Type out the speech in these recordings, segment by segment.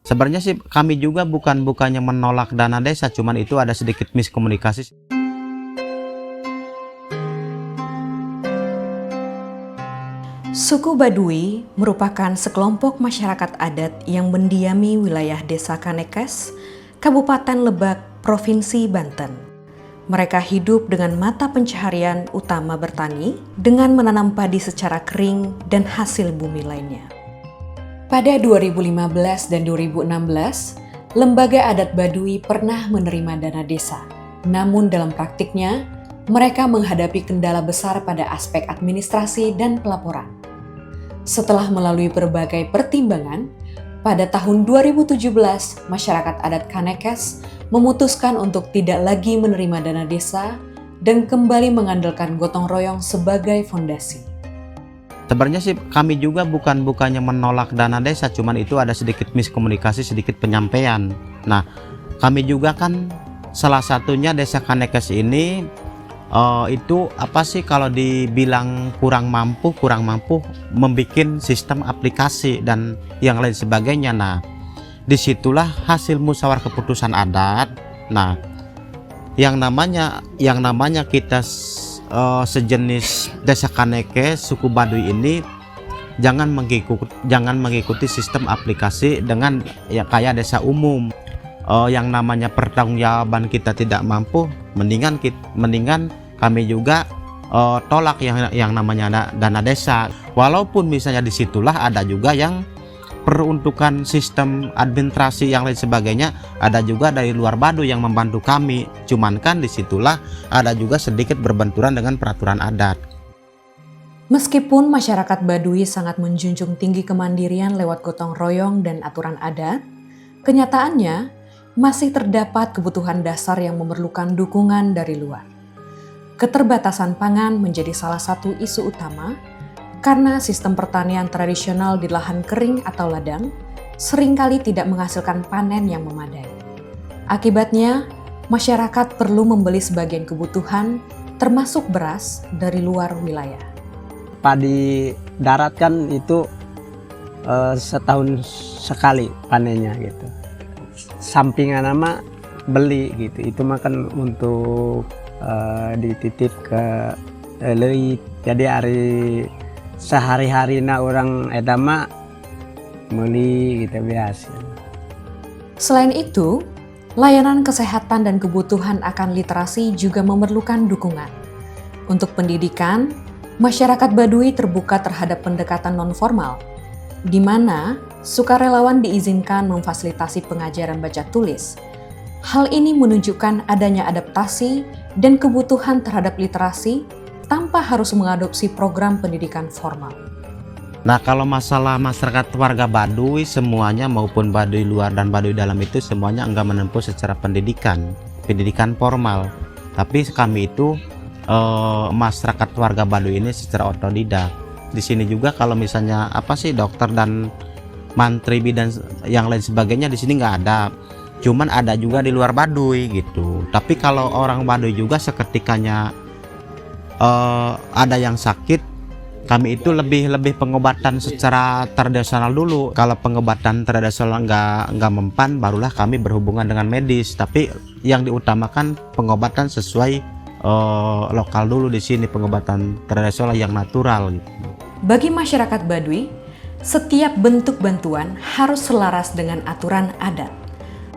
Sebenarnya sih kami juga bukannya menolak dana desa, cuman itu ada sedikit miskomunikasi. Suku Baduy merupakan sekelompok masyarakat adat yang mendiami wilayah Desa Kanekes, Kabupaten Lebak, Provinsi Banten. Mereka hidup dengan mata pencaharian utama bertani dengan menanam padi secara kering dan hasil bumi lainnya. Pada 2015 dan 2016, Lembaga Adat Baduy pernah menerima dana desa. Namun dalam praktiknya, mereka menghadapi kendala besar pada aspek administrasi dan pelaporan. Setelah melalui berbagai pertimbangan, pada tahun 2017, masyarakat adat Kanekes memutuskan untuk tidak lagi menerima dana desa dan kembali mengandalkan gotong royong sebagai fondasi. Sebenarnya sih kami juga bukannya menolak dana desa, cuman itu ada sedikit miskomunikasi, sedikit penyampaian. Nah, kami juga kan salah satunya Desa Kanekes ini itu apa sih, kalau dibilang kurang mampu membuat sistem aplikasi dan yang lain sebagainya. Nah, disitulah hasil musyawarah keputusan adat. Nah, yang namanya kita sejenis Desa Kanekes suku Baduy ini jangan mengikuti sistem aplikasi dengan ya kayak desa umum. Yang namanya pertanggungjawaban kita tidak mampu, mendingan kami juga tolak yang namanya dana desa. Walaupun misalnya disitulah ada juga yang peruntukan sistem administrasi yang lain sebagainya, ada juga dari luar Baduy yang membantu kami. Cuman kan disitulah ada juga sedikit berbenturan dengan peraturan adat. Meskipun masyarakat Baduy sangat menjunjung tinggi kemandirian lewat gotong royong dan aturan adat, kenyataannya masih terdapat kebutuhan dasar yang memerlukan dukungan dari luar. Keterbatasan pangan menjadi salah satu isu utama karena sistem pertanian tradisional di lahan kering atau ladang seringkali tidak menghasilkan panen yang memadai. Akibatnya, masyarakat perlu membeli sebagian kebutuhan, termasuk beras, dari luar wilayah. Padi darat kan itu setahun sekali panennya gitu. Sampingan nama beli gitu, itu makan untuk dititip ke leuit. Jadi hari sehari-hari orang edama beli gitu biasa. Selain itu, layanan kesehatan dan kebutuhan akan literasi juga memerlukan dukungan. Untuk pendidikan, masyarakat Baduy terbuka terhadap pendekatan non-formal, di mana sukarelawan diizinkan memfasilitasi pengajaran baca tulis. Hal ini menunjukkan adanya adaptasi dan kebutuhan terhadap literasi tanpa harus mengadopsi program pendidikan formal. Nah, kalau masalah masyarakat warga Baduy semuanya, maupun Baduy luar dan Baduy dalam, itu semuanya enggak menempuh secara pendidikan formal. Tapi kami itu masyarakat warga Baduy ini secara otodidak. Di sini juga kalau misalnya dokter dan mantri bidan yang lain sebagainya di sini nggak ada. Cuman ada juga di luar Baduy gitu. Tapi kalau orang Baduy juga seketikanya ada yang sakit, kami itu lebih pengobatan secara tradisional dulu. Kalau pengobatan tradisional nggak mempan, barulah kami berhubungan dengan medis. Tapi yang diutamakan pengobatan sesuai lokal dulu di sini, pengobatan tradisional yang natural gitu. Bagi masyarakat Baduy, setiap bentuk bantuan harus selaras dengan aturan adat.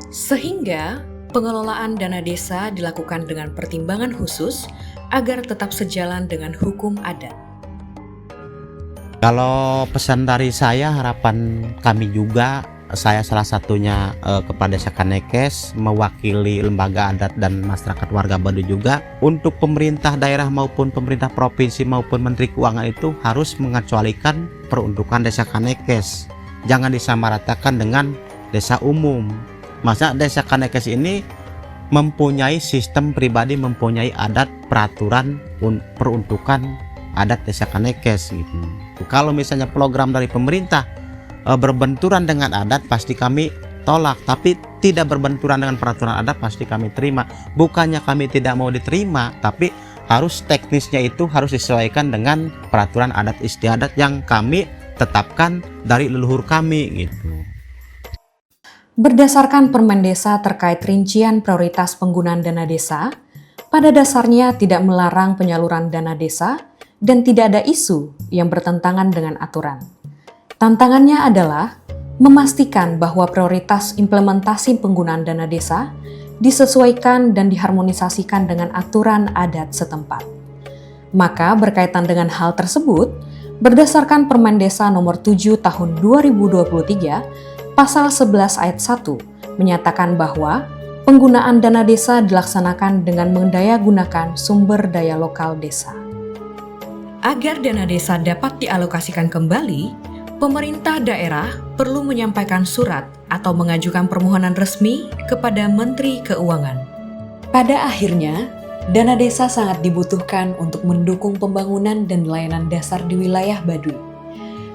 Sehingga pengelolaan dana desa dilakukan dengan pertimbangan khusus agar tetap sejalan dengan hukum adat. Kalau pesan dari saya, harapan kami juga, saya salah satunya kepada Desa Kanekes, mewakili lembaga adat dan masyarakat warga Baduy juga, untuk pemerintah daerah maupun pemerintah provinsi maupun Menteri Keuangan itu harus mengecualikan peruntukan Desa Kanekes. Jangan disamaratakan dengan desa umum. Masa Desa Kanekes ini mempunyai sistem pribadi, mempunyai adat, peraturan peruntukan adat Desa Kanekes gitu. Kalau misalnya program dari pemerintah berbenturan dengan adat, pasti kami tolak. Tapi tidak berbenturan dengan peraturan adat, pasti kami terima. Bukannya kami tidak mau diterima, tapi harus teknisnya itu harus disesuaikan dengan peraturan adat istiadat yang kami tetapkan dari leluhur kami gitu. Berdasarkan Permen Desa terkait rincian prioritas penggunaan dana desa, pada dasarnya tidak melarang penyaluran dana desa dan tidak ada isu yang bertentangan dengan aturan. Tantangannya adalah memastikan bahwa prioritas implementasi penggunaan dana desa disesuaikan dan diharmonisasikan dengan aturan adat setempat. Maka berkaitan dengan hal tersebut, berdasarkan Permen Desa Nomor 7 Tahun 2023, Pasal 11 Ayat 1 menyatakan bahwa penggunaan dana desa dilaksanakan dengan mendayagunakan sumber daya lokal desa. Agar dana desa dapat dialokasikan kembali, pemerintah daerah perlu menyampaikan surat atau mengajukan permohonan resmi kepada Menteri Keuangan. Pada akhirnya, dana desa sangat dibutuhkan untuk mendukung pembangunan dan layanan dasar di wilayah Baduy.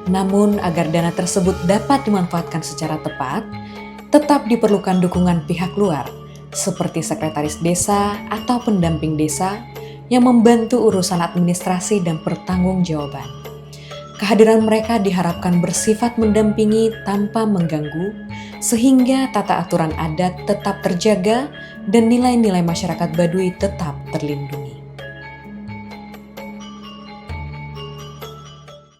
Namun, agar dana tersebut dapat dimanfaatkan secara tepat, tetap diperlukan dukungan pihak luar, seperti sekretaris desa atau pendamping desa yang membantu urusan administrasi dan pertanggungjawaban. Kehadiran mereka diharapkan bersifat mendampingi tanpa mengganggu, sehingga tata aturan adat tetap terjaga dan nilai-nilai masyarakat Baduy tetap terlindungi.